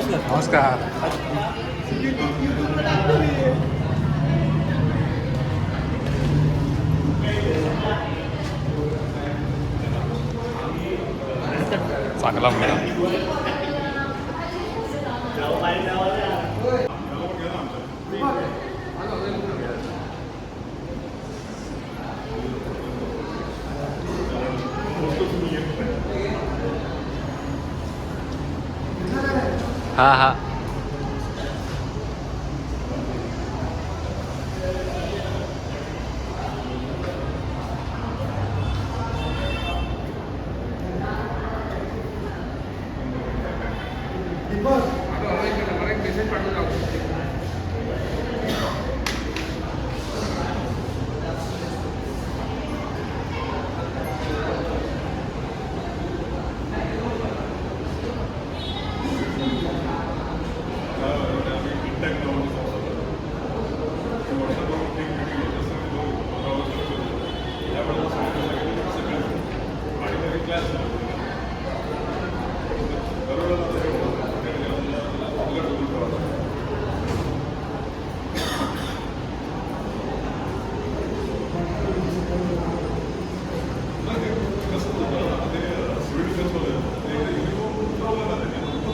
नमस्कार. चांगला मुलगा. हा हा.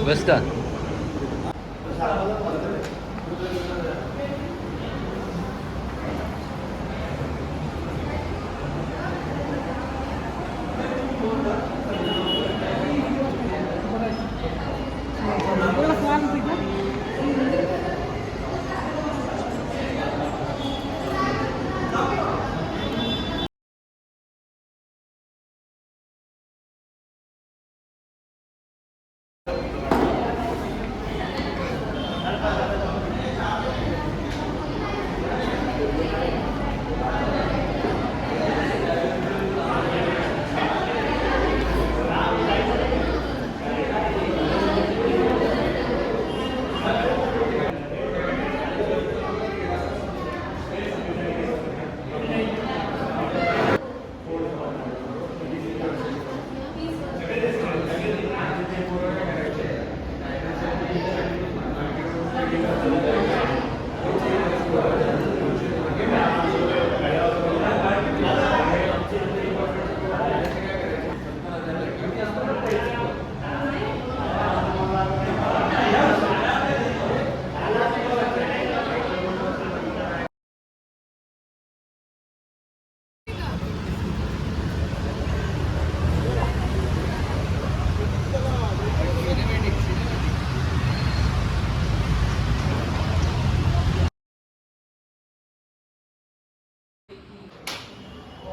वेस्टर्न.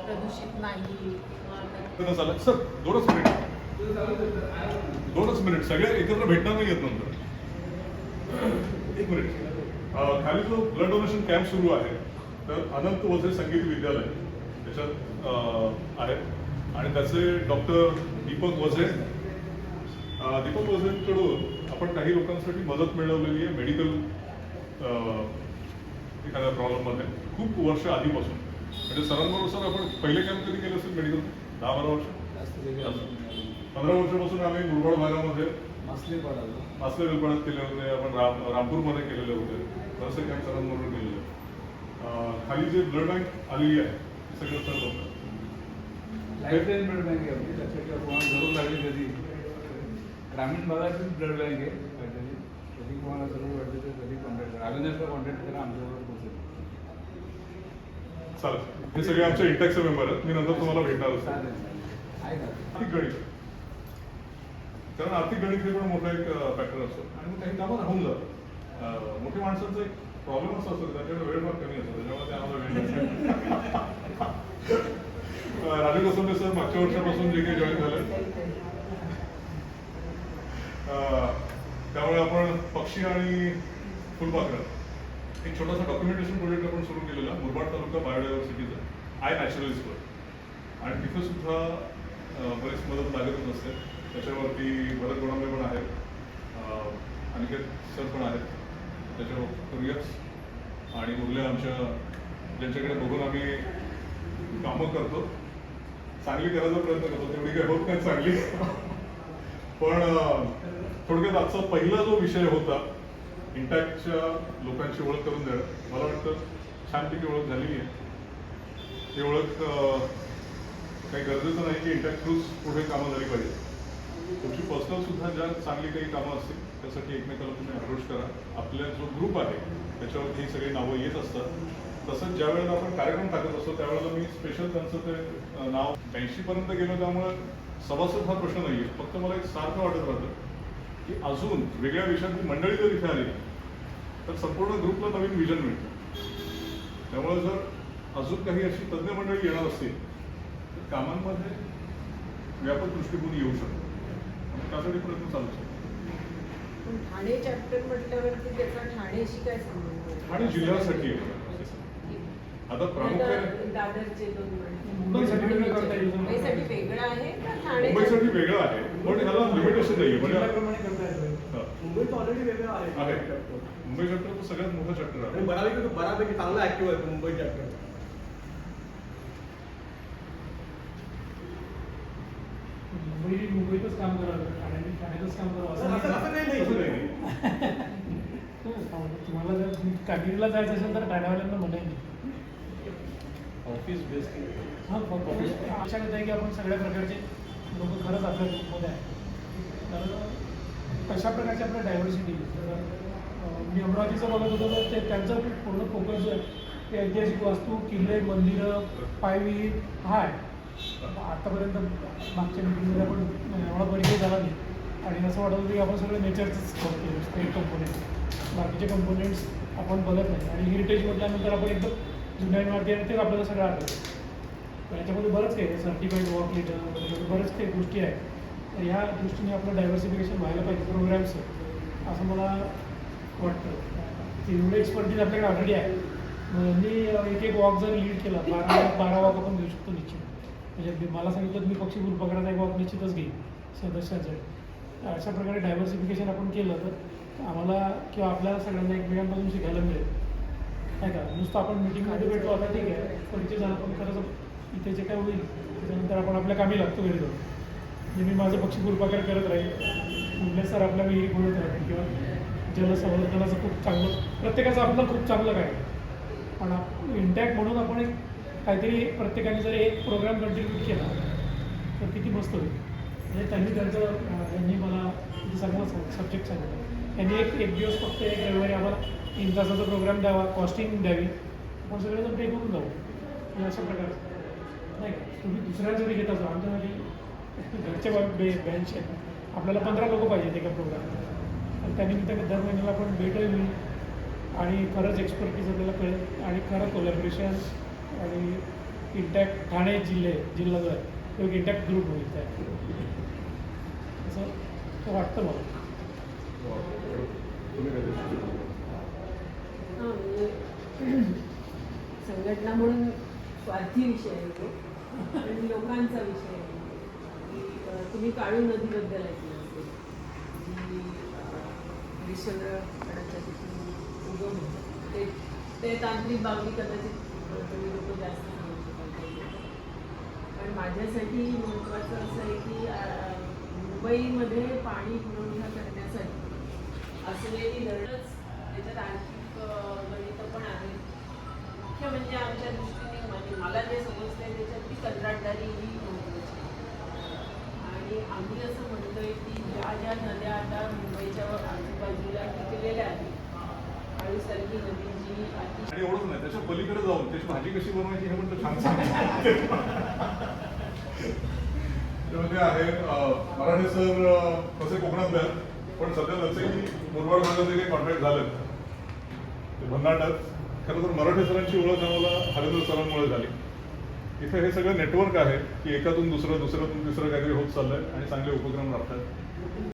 प्रदूषित नाही. सर दोनच मिनिट सगळे एकत्र भेटणार नाही येत नंतर. एक मिनिट. खाली जो ब्लड डोनेशन कॅम्प सुरू आहे तर अनंत वझे संगीत विद्यालय त्याच्यात आहे आणि त्याचे डॉक्टर दीपक वझेंकडून आपण काही लोकांसाठी मदत मिळवलेली आहे मेडिकल एखाद्या प्रॉब्लेममध्ये खूप वर्ष आधीपासून. म्हणजे सरांबरोबर सर आपण पहिले कॅम्प कधी केलं असेल मेडिकल 10-12 वर्ष 15 वर्षापासून आम्ही मुरबाड भागामध्ये मासले विभागात केले होते. आपण रामपूरमध्ये केलेले होते. बरेचसे कॅम्प सरांबरोबर केलेले. खाली जे ब्लड बँक आलेली आहे ते सगळं सर बघतात. लाईफलाईन ब्लड बँक आहे आपली. लक्षात ठेवा कोणाला जरूर लागली कधी ग्रामीण भागातील ब्लड बँक आहे. कधी कोणाला जरूर वाटते तर कधी कॉन्टॅक्ट करा. अविनाशला कॉन्टॅक्ट करा. आमच्याबरोबर पोहोचेल. चालेल. हे सगळे आमचे इंटॅक्सचे मेंबर आहेत. मी नंतर तुम्हाला भेटणार असतो. आर्थिक गणित कारण आर्थिक गणित हे पण मोठा एक फॅक्टर असतो आणि मग काही कामं राहून जातात. मोठ्या माणसांचा एक प्रॉब्लेम असा असतो त्याच्याकडे वेळ फार कमी असतो त्याच्यामुळे ते आम्हाला वेळ राजू कसंबे सर मागच्या वर्षापासून जे काही जॉईन झालं त्यामुळे आपण पक्षी आणि फुलपाखरं एक छोटासा डॉक्युमेंटेशन प्रोजेक्ट आपण सुरू केलेला मुरबाड तालुका बायोडायव्हर्सिटीचा आय नॅचरलिस्टवर. आणि तिथं सुद्धा बरीच मदत लागतच असते. त्याच्यावरती भरत गोडांबे पण आहेत, अनिकेत सर पण आहेत. त्याच्यावर करूयाच. आणि उरल्या आमच्या ज्यांच्याकडे बघून आम्ही कामं करतो चांगली करायचा प्रयत्न करतो. तेवढी काही होत नाही चांगली पण थोडक्यात आजचा पहिला जो विषय होता इंटॅक्टच्या लोकांची ओळख करून देणं, मला वाटतं छानपैकी ओळख झालेली आहे. ही ओळख काही गरजेचं नाही की इंटॅक्ट थ्रूच पुढे कामं झाली पाहिजे. तुमची पर्सनल सुद्धा ज्या चांगली काही कामं असतील त्यासाठी एकमेकाला तुम्ही अप्रोच करा. आपला जो ग्रुप आहे त्याच्यावर ही सगळी नावं येत असतात. तसंच ज्या वेळेला आपण कार्यक्रम टाकत असतो त्यावेळेला मी स्पेशल त्यांचं ते नाव 80 पर्यंत गेलं, त्यामुळे सभासद हा प्रश्न नाही आहे. फक्त मला एक सारखं वाटत राहतं की अजून वेगळ्या विषयांची मंडळी जर इथे आली तर संपूर्ण ग्रुपला नवीन विजन मिळतं. त्यामुळे जर अजून काही अशी तज्ज्ञ मंडळी येणार असतील तर कामांमध्ये व्यापक दृष्टिकोन येऊ शकतो. त्यासाठी प्रयत्न चालू शकतो. पण ठाणे चॅप्टर म्हटल्यावरती त्याचा ठाणेशी काय संबंध आहे? ठाणे जिल्ह्यासाठी आहे. आता प्रामुख्याने दादरचे दोन मुंबईसाठी वेगळं करता येईल. मुंबईसाठी वेगळं आहे का ठाणे? मुंबईसाठी वेगळं आहे पण ह्याला लिमिटेशन नाही आहे. जिल्ह्याप्रमाणे करता येईल. मुंबईत ऑलरेडी वेगळं आहे. मुंबई चॅप्टर तो सगळ्यात मोठा चॅप्टर आहे. आणि बऱ्यापैकी चांगला ऍक्टिव्ह आहे मुंबई चॅप्टर. मुंबईतच काम करावं आणि ठाण्यातच काम करावं असं असं काही नाही. असं नाही. तुम्हाला जर कागिरीला जायचं असेल तर ठाण्यावाल्यांना म्हणायची ऑफिस बेस्ड. हां फक्त आशा करत आहे की आपण सगळ्या प्रकारचे लोक खरंच आपल्या ग्रुपमध्ये आहे. तर तशा प्रकारची आपल्या डायव्हर्सिटी मी अमरावतीचं बघत होतो तर ते त्यांचं पूर्ण फोकस जो आहे ते ऐतिहासिक वास्तू, किल्ले, मंदिरं, पायविहीर हा आहे. आतापर्यंत मागच्या मीटिंगमध्ये आपण एवढा परिचय झाला नाही आणि असं वाटत होतं की आपण सगळं नेचरचंच करतो. स्टेट कंपोनेंट्स बाकीचे कंपोनेंट्स आपण बघत नाही आणि हेरिटेज म्हटल्यानंतर आपण एकदम जुन्या इमारती आणि तेच आपल्याला सगळं आठवतं. तर याच्यामध्ये बरंच काही सर्टिफाईड वॉक लिटर वगैरे बरंच काही गोष्टी आहेत. तर ह्या दृष्टीने आपलं डायव्हर्सिफिकेशन व्हायला पाहिजे प्रोग्राम्सचं असं मला वाटतं. की एवढे एक्सपर्टीज आपल्याकडे ऑलरेडी आहे. मग यांनी एक वॉक जर लीड केला 12 वॉक आपण घेऊ शकतो निश्चित. म्हणजे मला सांगितलं तर मी पक्षी फुलपाखराचा एक वॉक निश्चितच घेईन सदस्यांसाठी. अशा प्रकारे डायव्हर्सिफिकेशन आपण केलं तर आम्हाला किंवा आपल्याला सगळ्यांना एकमेकांपासून शिकायला मिळेल नाही का. नुसतं आपण मीटिंगमध्ये भेटलो आता ठीक आहे परिचय झाला पण खरंच इथे जे काय होईल त्याच्यानंतर आपण आपल्या कामी लागतो घरी जाऊन. म्हणजे मी माझं पक्षी फुलपाखर करत राहील, कुठले सर आपल्या विहिरी बोलत राहील किंवा जलसंवर्धनाचं खूप चांगलं प्रत्येकाचं आपलं खूप चांगलं काय पण इंटॅक्ट म्हणून आपण एक काहीतरी प्रत्येकाने जर एक प्रोग्राम कंटिन्यू केला तर किती मस्त होईल. म्हणजे त्यांनी यांनी मला किती चांगला सब्जेक्ट सांगितलं. त्यांनी एक दिवस फक्त एक रविवारी आम्हाला 3 तासाचा प्रोग्राम द्यावा, कॉस्टिंग द्यावी, आपण सगळेजण पे करून जाऊ. म्हणजे अशा प्रकारचं नाही का. तुम्ही दुसऱ्या जरी घेत असो आमच्यासाठी घरचे बेंच आहे आपल्याला 15 लोक पाहिजेत एका प्रोग्राम आणि त्यानिमित्ताने दर महिन्याला आपण भेटही होईल आणि खरंच एक्सपर्टीज आपल्याला कळेल आणि खरं कोलॅबरेशन आणि इंटॅक्ट ठाणे जिल्हा जो आहे तो एक इंटॅक्ट ग्रुप होईल त्या असं वाटतं मला. हां म्हणजे संघटना म्हणून स्वार्थी विषय आहे तो आणि लोकांचा विषय आहे. की तुम्ही काळू नदीबद्दल ऐकलं असेल जी हरिश्चंद्र गडाच्या तिथून उगम होतं. ते तांत्रिक बाबी कदाचित तुम्ही लोक जास्त सांगू शकाल. पण माझ्यासाठी महत्त्वाचं असं आहे की मुंबईमध्ये पाणी पुरवठा करण्यासाठी असलेली धरणंच त्याच्यात आर्थिक गणितं पण आहेत. मुख्य म्हणजे आमच्या दृष्टीने म्हणजे मला जे समजतंय त्याच्यातली कंत्राटदारी ही महत्त्वाची आणि आम्ही असं म्हणतोय की ज्या ज्या नद्या आता मुंबईच्या आजूबाजूला टिकलेल्या आहेत काळूसारखी नदी जी आणि एवढंच नाही त्याच्या पलीकडे जाऊन त्याची भाजी कशी बनवायची हे म्हणतो छान सांगितलं. त्यामध्ये आहे मराठे सर तसे कोकणातले आहेत पण सध्या त्याचंही मुरबाड भागात जे काही कॉन्ट्रॅक्ट झालं ते भन्नाटात. खरं तर मराठे सरांची ओळख आम्हाला हरेंद्र सरांमुळे झाली. इथे हे सगळं नेटवर्क आहे की एकातून दुसरं दुसऱ्यातून तिसरं काहीतरी होत चाललंय आणि चांगले उपक्रम राबतात.